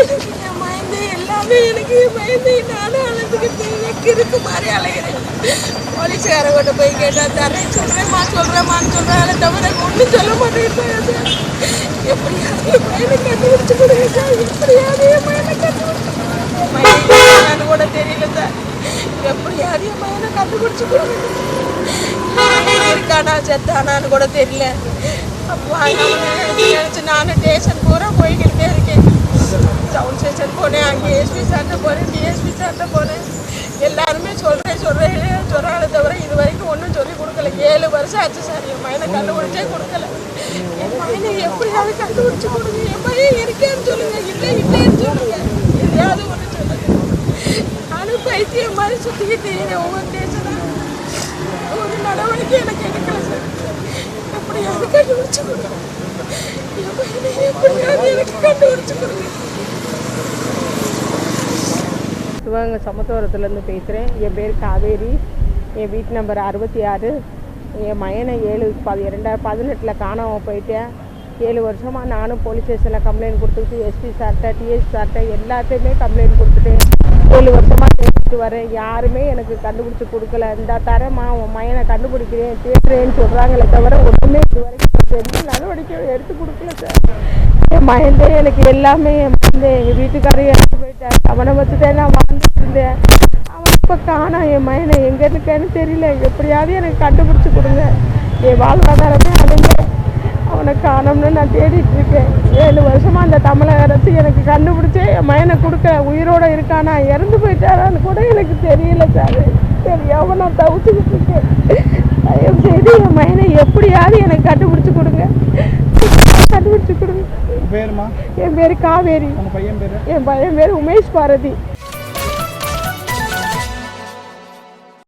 எனக்கு என் மைண்டு எல்லாமே எனக்கு மைண்டு நானும் அழைச்சிக்கிட்டு இருக்கு மாதிரி அலைகிறேன். போலீஸ்கார கொண்டு போய் கேட்டால் தரேன் சொல்கிறேம்மான்னு சொல்கிறேன் தவிர ஒன்றும் சொல்ல மாட்டேங்கிறாங்க சார். எப்படியாவது என் மைண்டை கண்டுபிடிச்சி கொடுங்க சார். எப்படியாவது என் மைண்டை கண்டுபிடிச்சி மைண்டு கூட தெரியல சார். எப்படியாவது என் மைண்டை கண்டுபிடிச்சி கொடுங்க. இருக்கானா செத்தானான்னு கூட தெரியல. அப்போ நினச்சி நானும் ஸ்டேஷன் பூரா போய்கிட்டே இருக்கேன். டவுன் ஸ்டேஷன் போனேன், அங்கே எஸ்பி சார்ட்ட போனேன், டிஎஸ்பி சார்ட்ட போனேன். எல்லாருமே சொல்கிறாங்களே தவிர இது வரைக்கும் ஒன்றும் சொல்லி கொடுக்கல. 7 வருஷம் ஆச்சு சார். என் பையனை கண்டுபிடிச்சே கொடுக்கல. என் பையனை எப்படியாவது கண்டுபிடிச்சி கொடுங்க. என் பையன் இருக்கேன்னு சொல்லுங்க, இல்லைன்னு சொல்லுங்க, எதையாவது ஒன்று சொல்லுங்க. நானும் பைத்தியம் மாதிரி சுற்றிக்கிட்டு ஒவ்வொரு ஸ்டேஷனாக ஒரு நடவடிக்கை எனக்கு எடுக்கல சார். எப்படியாவது கண்டுபிடிச்சி கொடுங்க. என் பையனை எப்படியாவது எனக்கு கண்டுபிடிச்சி கொடுங்க. சிவகங்கை சமத்துவரத்துலேருந்து பேசுகிறேன். என் பேர் காவேரி. என் வீட்டு நம்பர் 66. என் மயனை 2018 காணாமல் போயிட்டேன். 7 வருஷமாக நானும் போலீஸ் ஸ்டேஷனில் கம்ப்ளைண்ட் கொடுத்துக்கிட்டு எஸ்பி சார்கிட்ட டிஎஸ்பி சார்கிட்ட எல்லாத்தையுமே கம்ப்ளைண்ட் கொடுத்துட்டேன். 7 வருஷமாக கேட்டுட்டு வரேன். யாருமே எனக்கு கண்டுபிடிச்சி கொடுக்கல. இந்த தரமா உன் மயனை கண்டுபிடிக்கிறேன் தேடுறேன்னு சொல்கிறாங்களே தவிர ஒன்றுமே இது வரைக்கும் எந்த நடவடிக்கை எடுத்து கொடுக்கல சார். என் மயந்தே எனக்கு எல்லாமே எங்கள் வீட்டுக்காரையும் எடுத்து போயிட்டேன். அவனை வச்சுட்டேன் நான் வாழ்ந்துட்டு இருந்தேன். அவன் இப்போ காணா. என் மயனை எங்கே இருக்கேன்னு தெரியல. எப்படியாவது எனக்கு கண்டுபிடிச்சி கொடுங்க. என் வாழ்வாதாரமே அதுங்க. அவனை காணோம்னு நான் தேடிட்டு இருக்கேன். 7 வருஷமாக அந்த தமிழக அரசு எனக்கு கண்டுபிடிச்சி என் மயனை கொடுக்க உயிரோடு இருக்கானா இறந்து போயிட்டாரான்னு கூட எனக்கு தெரியல சார். தெரியாமல் நான் தவிச்சுக்கிட்டு இருக்கேன். தயவு செய்து என் மயனை எப்படியாவது எனக்கு கண்டுபிடிச்சி கொடுங்க. கண்டுபிடிச்சி கொடுங்க. பேருமா? என் பேர் காவேரி. பையன் பேர்? என் பையன் பேர் உமேஷ் பாரதி.